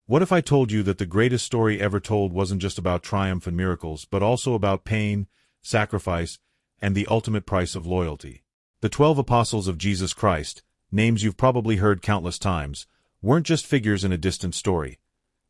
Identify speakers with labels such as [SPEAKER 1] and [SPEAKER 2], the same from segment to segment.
[SPEAKER 1] What if I told you that the greatest story ever told wasn't just about triumph and miracles, but also about pain, sacrifice, and the ultimate price of loyalty? The 12 Apostles of Jesus Christ, names you've probably heard countless times, weren't just figures in a distant story.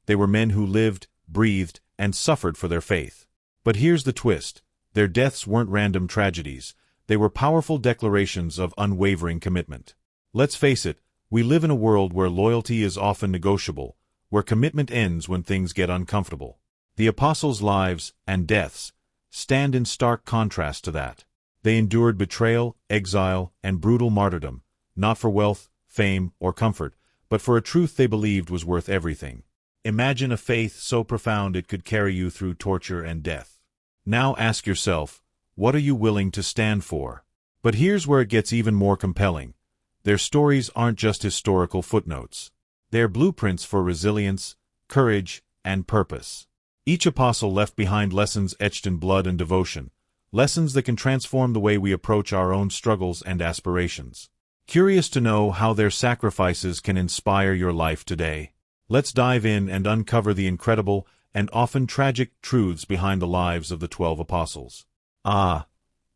[SPEAKER 1] They were men who lived, breathed, and suffered for their faith. But here's the twist. Their deaths weren't random tragedies. They were powerful declarations of unwavering commitment. Let's face it, we live in a world where loyalty is often negotiable, where commitment ends when things get uncomfortable. The apostles' lives and deaths stand in stark contrast to that. They endured betrayal, exile, and brutal martyrdom, not for wealth, fame, or comfort, but for a truth they believed was worth everything. Imagine a faith so profound it could carry you through torture and death. Now ask yourself, what are you willing to stand for? But here's where it gets even more compelling. Their stories aren't just historical footnotes. They're blueprints for resilience, courage, and purpose. Each apostle left behind lessons etched in blood and devotion, lessons that can transform the way we approach our own struggles and aspirations. Curious to know how their sacrifices can inspire your life today? Let's dive in and uncover the incredible and often tragic truths behind the lives of the 12 apostles.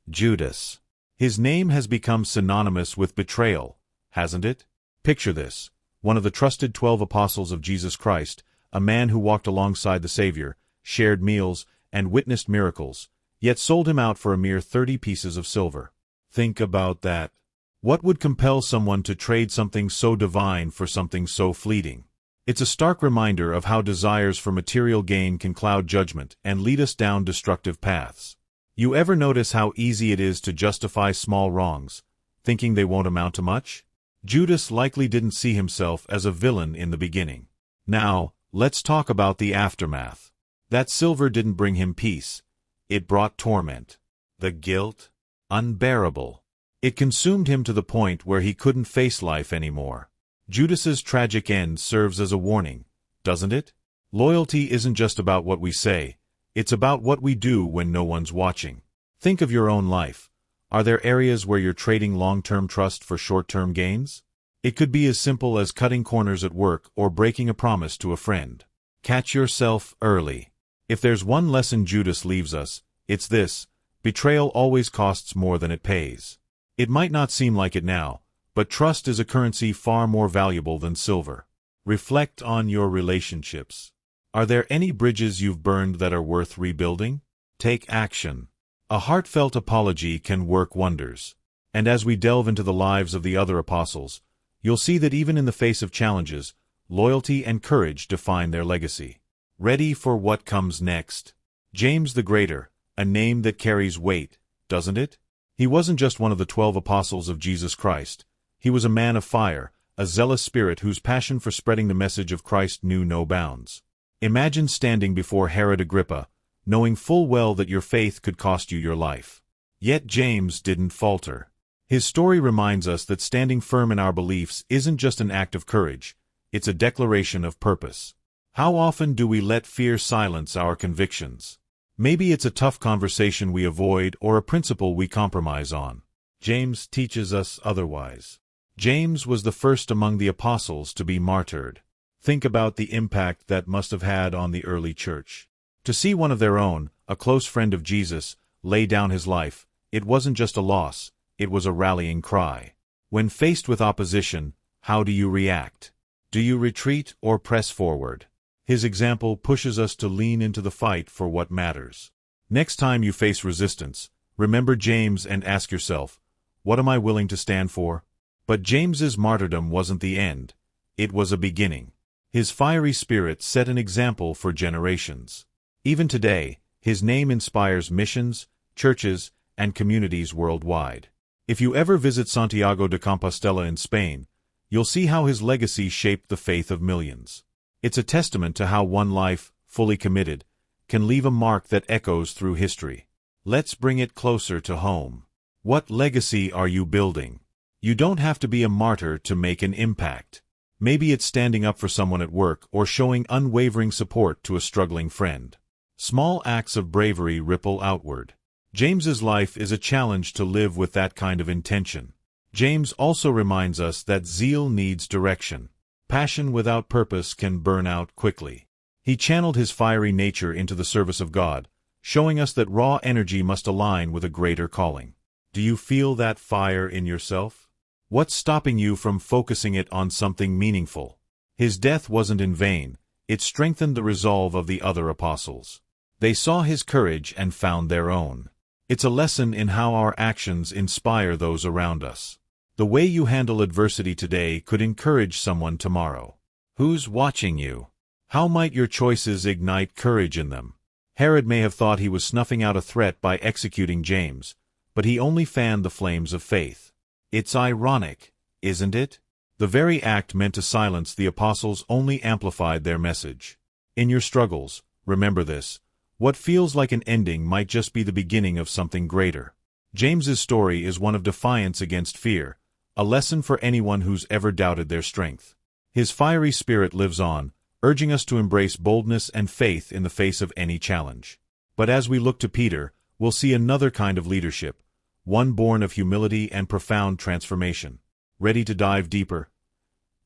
[SPEAKER 1] Judas. His name has become synonymous with betrayal, hasn't it? Picture this. One of the trusted 12 apostles of Jesus Christ, a man who walked alongside the Savior, shared meals, and witnessed miracles, yet sold him out for a mere 30 pieces of silver. Think about that. What would compel someone to trade something so divine for something so fleeting? It's a stark reminder of how desires for material gain can cloud judgment and lead us down destructive paths. You ever notice how easy it is to justify small wrongs, thinking they won't amount to much? Judas likely didn't see himself as a villain in the beginning. Now, let's talk about the aftermath. That silver didn't bring him peace. It brought torment. The guilt? Unbearable. It consumed him to the point where he couldn't face life anymore. Judas's tragic end serves as a warning, doesn't it? Loyalty isn't just about what we say. It's about what we do when no one's watching. Think of your own life. Are there areas where you're trading long-term trust for short-term gains? It could be as simple as cutting corners at work or breaking a promise to a friend. Catch yourself early. If there's one lesson Judas leaves us, it's this: betrayal always costs more than it pays. It might not seem like it now, but trust is a currency far more valuable than silver. Reflect on your relationships. Are there any bridges you've burned that are worth rebuilding? Take action. A heartfelt apology can work wonders. And as we delve into the lives of the other apostles, you'll see that even in the face of challenges, loyalty and courage define their legacy. Ready for what comes next? James the Greater, a name that carries weight, doesn't it? He wasn't just one of the 12 apostles of Jesus Christ. He was a man of fire, a zealous spirit whose passion for spreading the message of Christ knew no bounds. Imagine standing before Herod Agrippa, knowing full well that your faith could cost you your life. Yet James didn't falter. His story reminds us that standing firm in our beliefs isn't just an act of courage, it's a declaration of purpose. How often do we let fear silence our convictions? Maybe it's a tough conversation we avoid or a principle we compromise on. James teaches us otherwise. James was the first among the apostles to be martyred. Think about the impact that must have had on the early church. To see one of their own, a close friend of Jesus, lay down his life, it wasn't just a loss, it was a rallying cry. When faced with opposition, how do you react? Do you retreat or press forward? His example pushes us to lean into the fight for what matters. Next time you face resistance, remember James and ask yourself, what am I willing to stand for? But James's martyrdom wasn't the end. It was a beginning. His fiery spirit set an example for generations. Even today, his name inspires missions, churches, and communities worldwide. If you ever visit Santiago de Compostela in Spain, you'll see how his legacy shaped the faith of millions. It's a testament to how one life, fully committed, can leave a mark that echoes through history. Let's bring it closer to home. What legacy are you building? You don't have to be a martyr to make an impact. Maybe it's standing up for someone at work or showing unwavering support to a struggling friend. Small acts of bravery ripple outward. James's life is a challenge to live with that kind of intention. James also reminds us that zeal needs direction. passion without purpose can burn out quickly. He channeled his fiery nature into the service of God, showing us that raw energy must align with a greater calling. Do you feel that fire in yourself? What's stopping you from focusing it on something meaningful? His death wasn't in vain. It strengthened the resolve of the other apostles. They saw his courage and found their own. It's a lesson in how our actions inspire those around us. The way you handle adversity today could encourage someone tomorrow. Who's watching you? How might your choices ignite courage in them? Herod may have thought he was snuffing out a threat by executing James, but he only fanned the flames of faith. It's ironic, isn't it? The very act meant to silence the apostles only amplified their message. In your struggles, remember this: what feels like an ending might just be the beginning of something greater. James's story is one of defiance against fear, a lesson for anyone who's ever doubted their strength. His fiery spirit lives on, urging us to embrace boldness and faith in the face of any challenge. But as we look to Peter, we'll see another kind of leadership, one born of humility and profound transformation. Ready to dive deeper?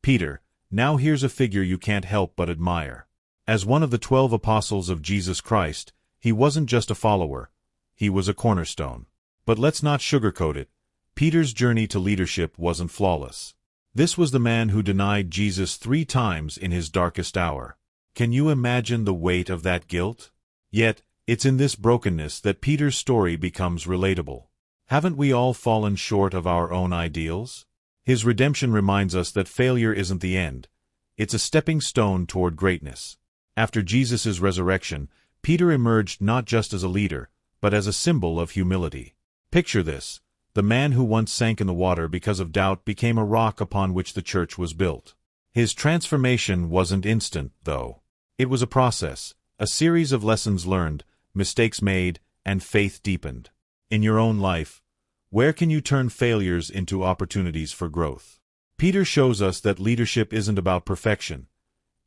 [SPEAKER 1] Peter, now here's a figure you can't help but admire. As one of the 12 apostles of Jesus Christ, he wasn't just a follower, he was a cornerstone. But let's not sugarcoat it. Peter's journey to leadership wasn't flawless. This was the man who denied Jesus 3 times in his darkest hour. Can you imagine the weight of that guilt? Yet, it's in this brokenness that Peter's story becomes relatable. Haven't we all fallen short of our own ideals? His redemption reminds us that failure isn't the end. It's a stepping stone toward greatness. After Jesus' resurrection, Peter emerged not just as a leader, but as a symbol of humility. Picture this: the man who once sank in the water because of doubt became a rock upon which the church was built. His transformation wasn't instant, though. It was a process, a series of lessons learned, mistakes made, and faith deepened. In your own life, where can you turn failures into opportunities for growth? Peter shows us that leadership isn't about perfection.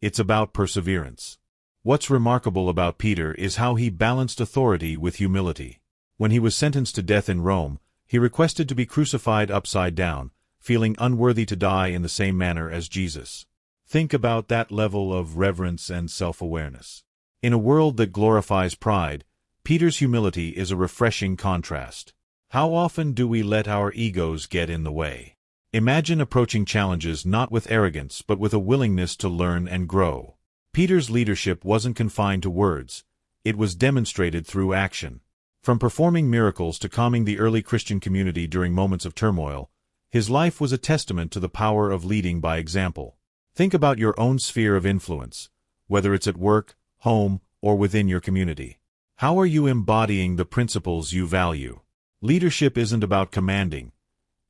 [SPEAKER 1] It's about perseverance. What's remarkable about Peter is how he balanced authority with humility. When he was sentenced to death in Rome, he requested to be crucified upside down, feeling unworthy to die in the same manner as Jesus. Think about that level of reverence and self-awareness. In a world that glorifies pride, Peter's humility is a refreshing contrast. How often do we let our egos get in the way? Imagine approaching challenges not with arrogance but with a willingness to learn and grow. Peter's leadership wasn't confined to words. It was demonstrated through action. From performing miracles to calming the early Christian community during moments of turmoil, his life was a testament to the power of leading by example. Think about your own sphere of influence, whether it's at work, home, or within your community. How are you embodying the principles you value? Leadership isn't about commanding.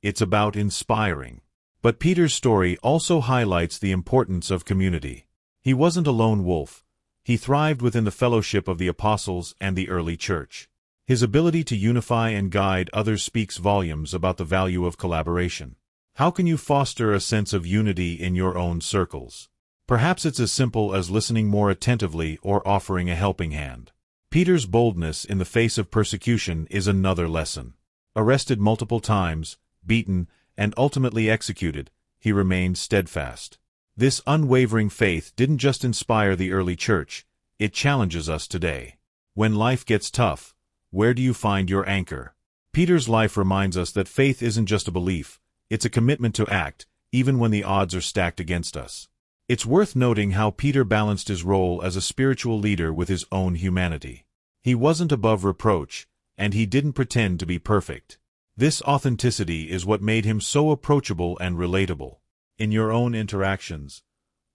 [SPEAKER 1] It's about inspiring. But Peter's story also highlights the importance of community. He wasn't a lone wolf. He thrived within the fellowship of the apostles and the early church. His ability to unify and guide others speaks volumes about the value of collaboration. How can you foster a sense of unity in your own circles? Perhaps it's as simple as listening more attentively or offering a helping hand. Peter's boldness in the face of persecution is another lesson. Arrested multiple times, beaten, and ultimately executed, he remained steadfast. This unwavering faith didn't just inspire the early church, it challenges us today. When life gets tough, where do you find your anchor? Peter's life reminds us that faith isn't just a belief, it's a commitment to act, even when the odds are stacked against us. It's worth noting how Peter balanced his role as a spiritual leader with his own humanity. He wasn't above reproach, and he didn't pretend to be perfect. This authenticity is what made him so approachable and relatable. In your own interactions,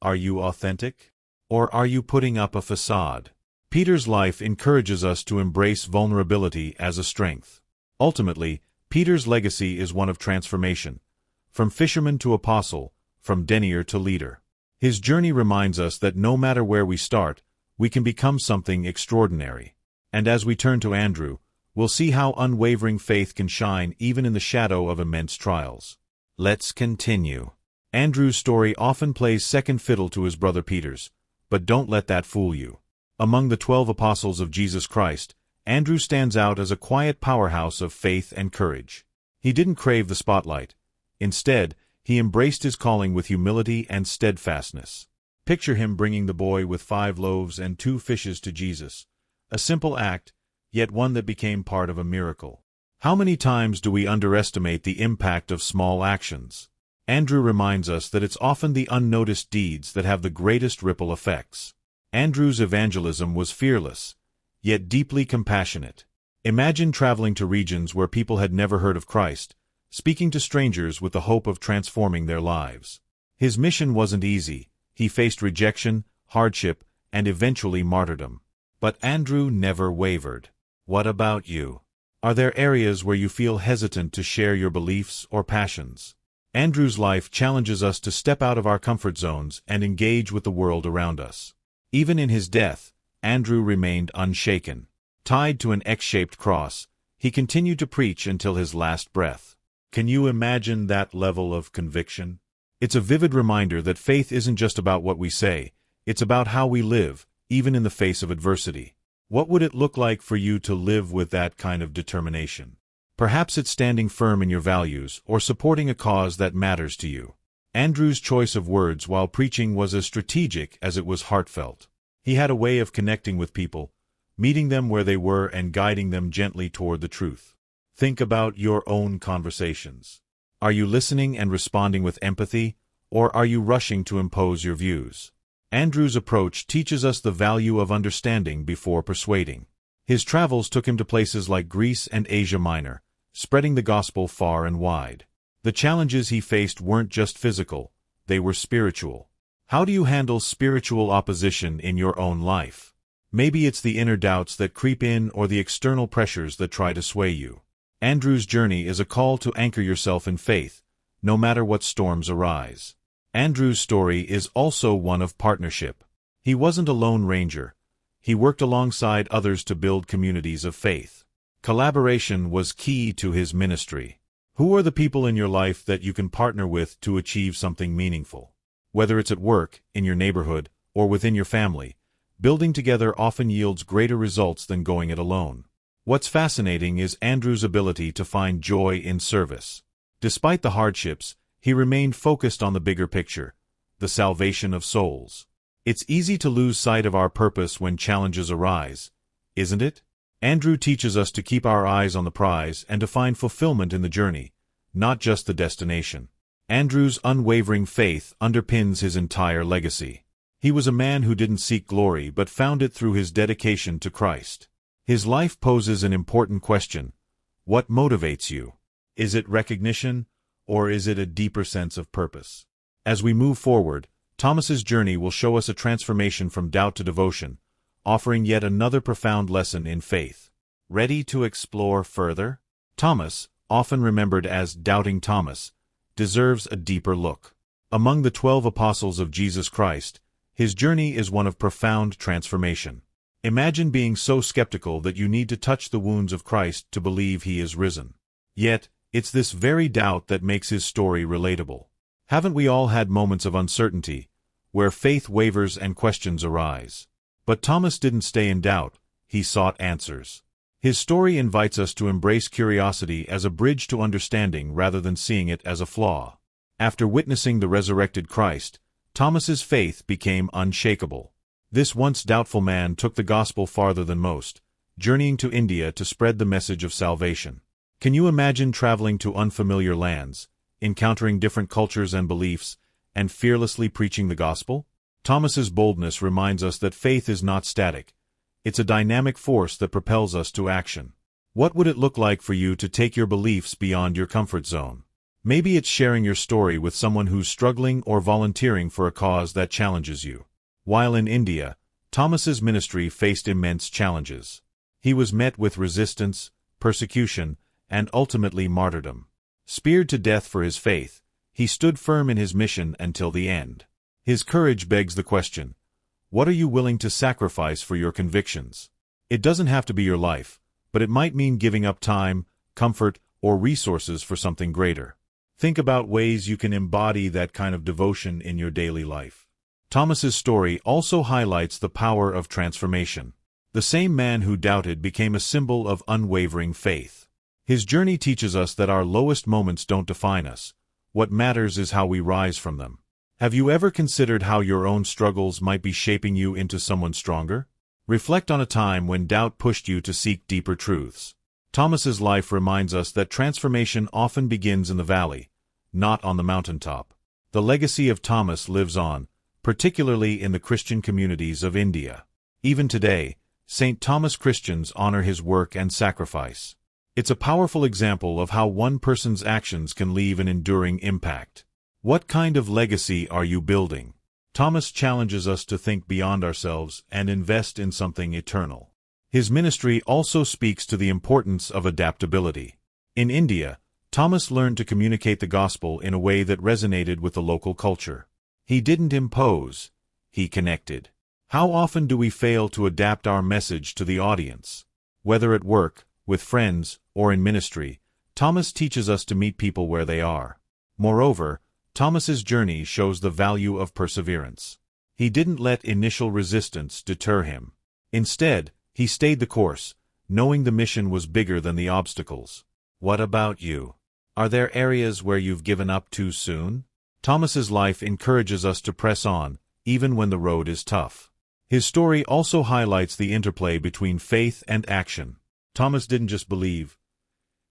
[SPEAKER 1] are you authentic? Or are you putting up a facade? Peter's life encourages us to embrace vulnerability as a strength. Ultimately, Peter's legacy is one of transformation. From fisherman to apostle, from denier to leader. His journey reminds us that no matter where we start, we can become something extraordinary. And as we turn to Andrew, we'll see how unwavering faith can shine even in the shadow of immense trials. Let's continue. Andrew's story often plays second fiddle to his brother Peter's, but don't let that fool you. Among the 12 apostles of Jesus Christ, Andrew stands out as a quiet powerhouse of faith and courage. He didn't crave the spotlight. Instead, He embraced his calling with humility and steadfastness. Picture him bringing the boy with 5 loaves and 2 fishes to Jesus. A simple act, yet one that became part of a miracle. How many times do we underestimate the impact of small actions? Andrew reminds us that it's often the unnoticed deeds that have the greatest ripple effects. Andrew's evangelism was fearless, yet deeply compassionate. Imagine traveling to regions where people had never heard of Christ, speaking to strangers with the hope of transforming their lives. His mission wasn't easy. He faced rejection, hardship, and eventually martyrdom. But Andrew never wavered. What about you? Are there areas where you feel hesitant to share your beliefs or passions? Andrew's life challenges us to step out of our comfort zones and engage with the world around us. Even in his death, Andrew remained unshaken. Tied to an X-shaped cross, he continued to preach until his last breath. Can you imagine that level of conviction? It's a vivid reminder that faith isn't just about what we say, it's about how we live, even in the face of adversity. What would it look like for you to live with that kind of determination? Perhaps it's standing firm in your values or supporting a cause that matters to you. Andrew's choice of words while preaching was as strategic as it was heartfelt. He had a way of connecting with people, meeting them where they were and guiding them gently toward the truth. Think about your own conversations. Are you listening and responding with empathy, or are you rushing to impose your views? Andrew's approach teaches us the value of understanding before persuading. His travels took him to places like Greece and Asia Minor, spreading the gospel far and wide. The challenges he faced weren't just physical, they were spiritual. How do you handle spiritual opposition in your own life? Maybe it's the inner doubts that creep in or the external pressures that try to sway you. Andrew's journey is a call to anchor yourself in faith, no matter what storms arise. Andrew's story is also one of partnership. He wasn't a lone ranger. He worked alongside others to build communities of faith. Collaboration was key to his ministry. Who are the people in your life that you can partner with to achieve something meaningful? Whether it's at work, in your neighborhood, or within your family, building together often yields greater results than going it alone. What's fascinating is Andrew's ability to find joy in service. Despite the hardships, he remained focused on the bigger picture, the salvation of souls. It's easy to lose sight of our purpose when challenges arise, isn't it? Andrew teaches us to keep our eyes on the prize and to find fulfillment in the journey, not just the destination. Andrew's unwavering faith underpins his entire legacy. He was a man who didn't seek glory but found it through his dedication to Christ. His life poses an important question. What motivates you? Is it recognition, or is it a deeper sense of purpose? As we move forward, Thomas's journey will show us a transformation from doubt to devotion, offering yet another profound lesson in faith. Ready to explore further? Thomas, often remembered as Doubting Thomas, deserves a deeper look. Among the 12 apostles of Jesus Christ, his journey is one of profound transformation. Imagine being so skeptical that you need to touch the wounds of Christ to believe he is risen. Yet, it's this very doubt that makes his story relatable. Haven't we all had moments of uncertainty, where faith wavers and questions arise? But Thomas didn't stay in doubt, he sought answers. His story invites us to embrace curiosity as a bridge to understanding rather than seeing it as a flaw. After witnessing the resurrected Christ, Thomas's faith became unshakable. This once doubtful man took the gospel farther than most, journeying to India to spread the message of salvation. Can you imagine traveling to unfamiliar lands, encountering different cultures and beliefs, and fearlessly preaching the gospel? Thomas's boldness reminds us that faith is not static. It's a dynamic force that propels us to action. What would it look like for you to take your beliefs beyond your comfort zone? Maybe it's sharing your story with someone who's struggling or volunteering for a cause that challenges you. While in India, Thomas's ministry faced immense challenges. He was met with resistance, persecution, and ultimately martyrdom. Speared to death for his faith, he stood firm in his mission until the end. His courage begs the question, what are you willing to sacrifice for your convictions? It doesn't have to be your life, but it might mean giving up time, comfort, or resources for something greater. Think about ways you can embody that kind of devotion in your daily life. Thomas's story also highlights the power of transformation. The same man who doubted became a symbol of unwavering faith. His journey teaches us that our lowest moments don't define us. What matters is how we rise from them. Have you ever considered how your own struggles might be shaping you into someone stronger? Reflect on a time when doubt pushed you to seek deeper truths. Thomas's life reminds us that transformation often begins in the valley, not on the mountaintop. The legacy of Thomas lives on, particularly in the Christian communities of India. Even today, St. Thomas Christians honor his work and sacrifice. It's a powerful example of how one person's actions can leave an enduring impact. What kind of legacy are you building? Thomas challenges us to think beyond ourselves and invest in something eternal. His ministry also speaks to the importance of adaptability. In India, Thomas learned to communicate the gospel in a way that resonated with the local culture. He didn't impose, he connected. How often do we fail to adapt our message to the audience? Whether at work, with friends, or in ministry, Thomas teaches us to meet people where they are. Moreover, Thomas's journey shows the value of perseverance. He didn't let initial resistance deter him. Instead, he stayed the course, knowing the mission was bigger than the obstacles. What about you? Are there areas where you've given up too soon? Thomas's life encourages us to press on, even when the road is tough. His story also highlights the interplay between faith and action. Thomas didn't just believe.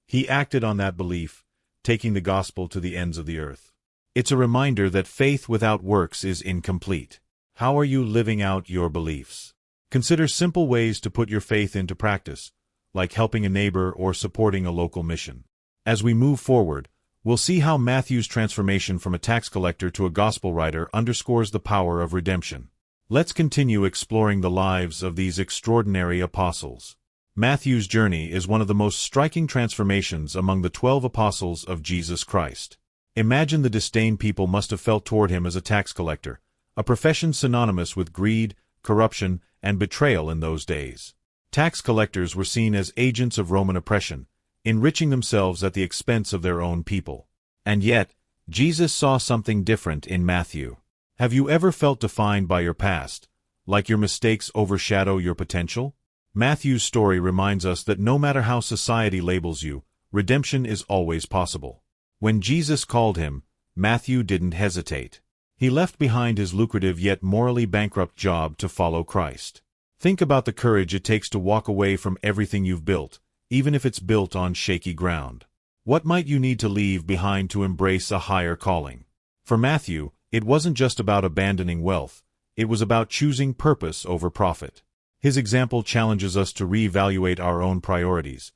[SPEAKER 1] He acted on that belief, taking the gospel to the ends of the earth. It's a reminder that faith without works is incomplete. How are you living out your beliefs? Consider simple ways to put your faith into practice, like helping a neighbor or supporting a local mission. As we move forward, we'll see how Matthew's transformation from a tax collector to a gospel writer underscores the power of redemption. Let's continue exploring the lives of these extraordinary apostles. Matthew's journey is one of the most striking transformations among the 12 apostles of Jesus Christ. Imagine the disdain people must have felt toward him as a tax collector, a profession synonymous with greed, corruption, and betrayal in those days. Tax collectors were seen as agents of Roman oppression, enriching themselves at the expense of their own people. And yet, Jesus saw something different in Matthew. Have you ever felt defined by your past, like your mistakes overshadow your potential? Matthew's story reminds us that no matter how society labels you, redemption is always possible. When Jesus called him, Matthew didn't hesitate. He left behind his lucrative yet morally bankrupt job to follow Christ. Think about the courage it takes to walk away from everything you've built, even if it's built on shaky ground. What might you need to leave behind to embrace a higher calling? For Matthew, it wasn't just about abandoning wealth, it was about choosing purpose over profit. His example challenges us to reevaluate our own priorities.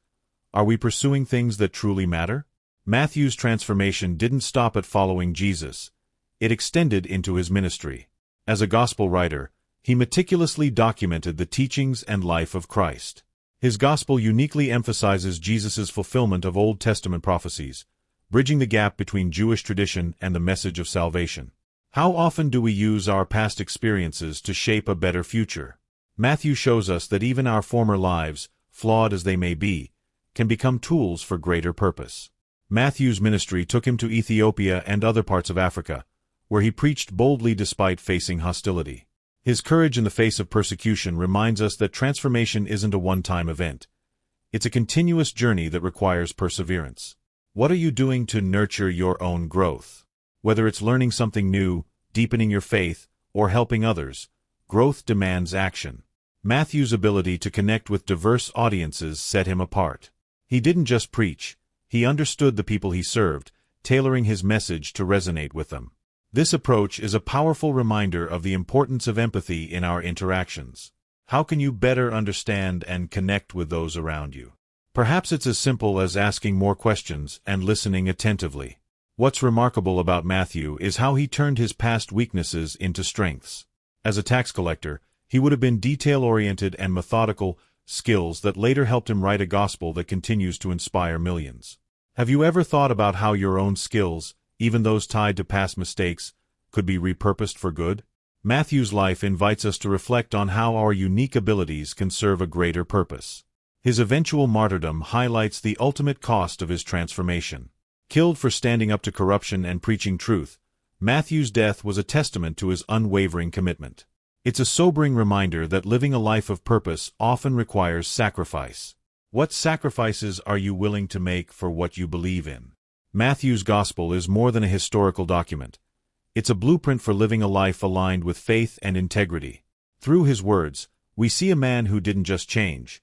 [SPEAKER 1] Are we pursuing things that truly matter? Matthew's transformation didn't stop at following Jesus. It extended into his ministry. As a gospel writer, he meticulously documented the teachings and life of Christ. His gospel uniquely emphasizes Jesus' fulfillment of Old Testament prophecies, bridging the gap between Jewish tradition and the message of salvation. How often do we use our past experiences to shape a better future? Matthew shows us that even our former lives, flawed as they may be, can become tools for greater purpose. Matthew's ministry took him to Ethiopia and other parts of Africa, where he preached boldly despite facing hostility. His courage in the face of persecution reminds us that transformation isn't a one-time event. It's a continuous journey that requires perseverance. What are you doing to nurture your own growth? Whether it's learning something new, deepening your faith, or helping others, growth demands action. Matthew's ability to connect with diverse audiences set him apart. He didn't just preach, he understood the people he served, tailoring his message to resonate with them. This approach is a powerful reminder of the importance of empathy in our interactions. How can you better understand and connect with those around you? Perhaps it's as simple as asking more questions and listening attentively. What's remarkable about Matthew is how he turned his past weaknesses into strengths. As a tax collector, he would have been detail-oriented and methodical, skills that later helped him write a gospel that continues to inspire millions. Have you ever thought about how your own skills, even those tied to past mistakes, could be repurposed for good? Matthew's life invites us to reflect on how our unique abilities can serve a greater purpose. His eventual martyrdom highlights the ultimate cost of his transformation. Killed for standing up to corruption and preaching truth, Matthew's death was a testament to his unwavering commitment. It's a sobering reminder that living a life of purpose often requires sacrifice. What sacrifices are you willing to make for what you believe in? Matthew's Gospel is more than a historical document. It's a blueprint for living a life aligned with faith and integrity. Through his words, we see a man who didn't just change.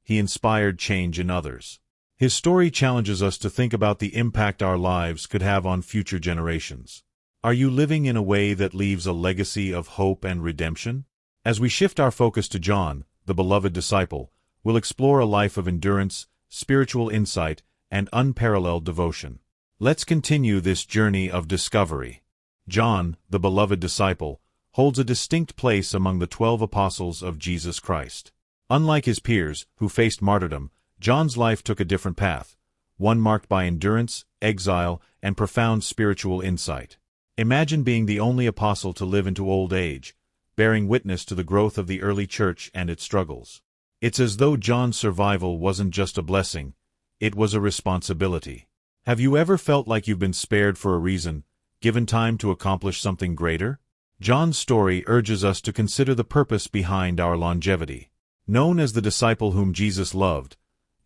[SPEAKER 1] He inspired change in others. His story challenges us to think about the impact our lives could have on future generations. Are you living in a way that leaves a legacy of hope and redemption? As we shift our focus to John, the beloved disciple, we'll explore a life of endurance, spiritual insight, and unparalleled devotion. Let's continue this journey of discovery. John, the beloved disciple, holds a distinct place among the 12 apostles of Jesus Christ. Unlike his peers, who faced martyrdom, John's life took a different path, one marked by endurance, exile, and profound spiritual insight. Imagine being the only apostle to live into old age, bearing witness to the growth of the early church and its struggles. It's as though John's survival wasn't just a blessing, it was a responsibility. Have you ever felt like you've been spared for a reason, given time to accomplish something greater? John's story urges us to consider the purpose behind our longevity. Known as the disciple whom Jesus loved,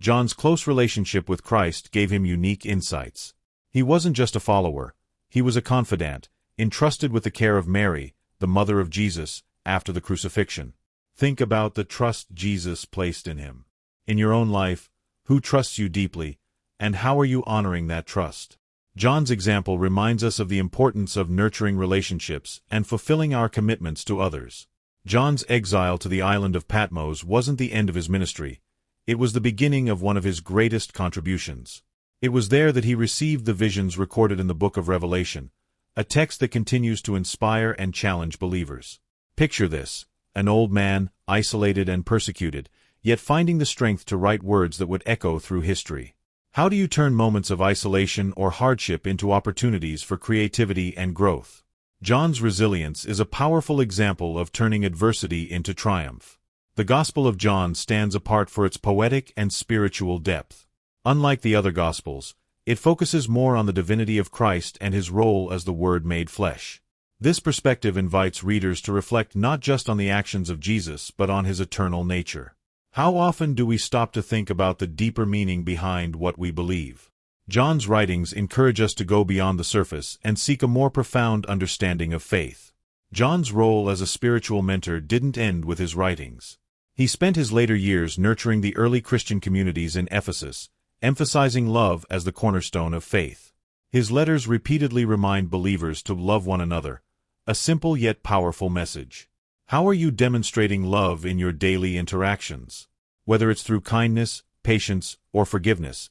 [SPEAKER 1] John's close relationship with Christ gave him unique insights. He wasn't just a follower, he was a confidant, entrusted with the care of Mary, the mother of Jesus, after the crucifixion. Think about the trust Jesus placed in him. In your own life, who trusts you deeply, and how are you honoring that trust? John's example reminds us of the importance of nurturing relationships and fulfilling our commitments to others. John's exile to the island of Patmos wasn't the end of his ministry. It was the beginning of one of his greatest contributions. It was there that he received the visions recorded in the book of Revelation, a text that continues to inspire and challenge believers. Picture this, an old man, isolated and persecuted, yet finding the strength to write words that would echo through history. How do you turn moments of isolation or hardship into opportunities for creativity and growth? John's resilience is a powerful example of turning adversity into triumph. The Gospel of John stands apart for its poetic and spiritual depth. Unlike the other Gospels, it focuses more on the divinity of Christ and his role as the Word made flesh. This perspective invites readers to reflect not just on the actions of Jesus but on his eternal nature. How often do we stop to think about the deeper meaning behind what we believe? John's writings encourage us to go beyond the surface and seek a more profound understanding of faith. John's role as a spiritual mentor didn't end with his writings. He spent his later years nurturing the early Christian communities in Ephesus, emphasizing love as the cornerstone of faith. His letters repeatedly remind believers to love one another, a simple yet powerful message. How are you demonstrating love in your daily interactions? Whether it's through kindness, patience, or forgiveness,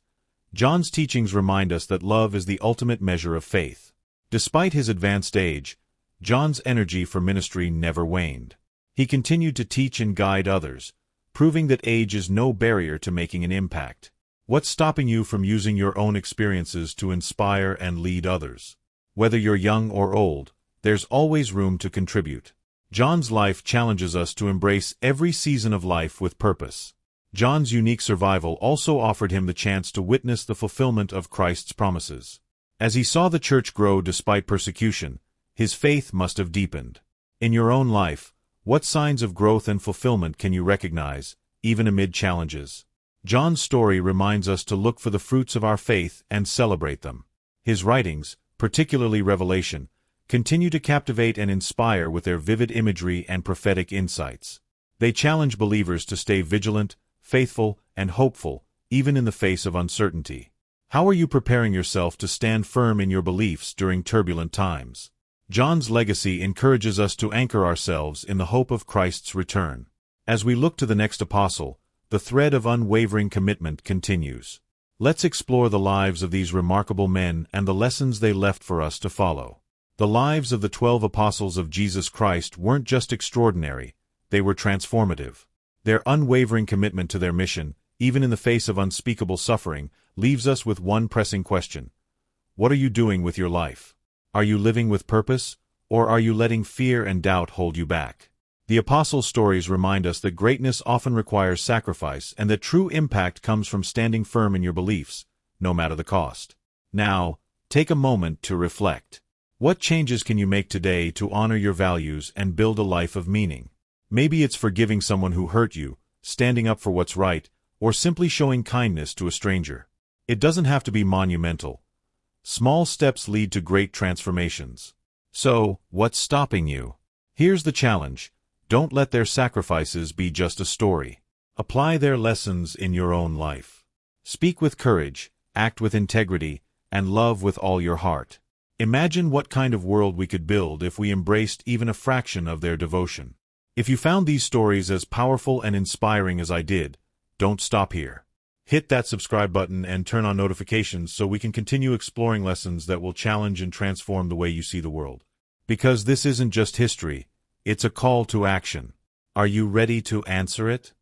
[SPEAKER 1] John's teachings remind us that love is the ultimate measure of faith. Despite his advanced age, John's energy for ministry never waned. He continued to teach and guide others, proving that age is no barrier to making an impact. What's stopping you from using your own experiences to inspire and lead others? Whether you're young or old, there's always room to contribute. John's life challenges us to embrace every season of life with purpose. John's unique survival also offered him the chance to witness the fulfillment of Christ's promises. As he saw the church grow despite persecution, his faith must have deepened. In your own life, what signs of growth and fulfillment can you recognize, even amid challenges? John's story reminds us to look for the fruits of our faith and celebrate them. His writings, particularly Revelation, continue to captivate and inspire with their vivid imagery and prophetic insights. They challenge believers to stay vigilant, faithful, and hopeful, even in the face of uncertainty. How are you preparing yourself to stand firm in your beliefs during turbulent times? John's legacy encourages us to anchor ourselves in the hope of Christ's return. As we look to the next apostle, the thread of unwavering commitment continues. Let's explore the lives of these remarkable men and the lessons they left for us to follow. The lives of the 12 apostles of Jesus Christ weren't just extraordinary, they were transformative. Their unwavering commitment to their mission, even in the face of unspeakable suffering, leaves us with one pressing question. What are you doing with your life? Are you living with purpose, or are you letting fear and doubt hold you back? The apostles' stories remind us that greatness often requires sacrifice and that true impact comes from standing firm in your beliefs, no matter the cost. Now, take a moment to reflect. What changes can you make today to honor your values and build a life of meaning? Maybe it's forgiving someone who hurt you, standing up for what's right, or simply showing kindness to a stranger. It doesn't have to be monumental. Small steps lead to great transformations. So, what's stopping you? Here's the challenge. Don't let their sacrifices be just a story. Apply their lessons in your own life. Speak with courage, act with integrity, and love with all your heart. Imagine what kind of world we could build if we embraced even a fraction of their devotion. If you found these stories as powerful and inspiring as I did, don't stop here. Hit that subscribe button and turn on notifications so we can continue exploring lessons that will challenge and transform the way you see the world. Because this isn't just history, it's a call to action. Are you ready to answer it?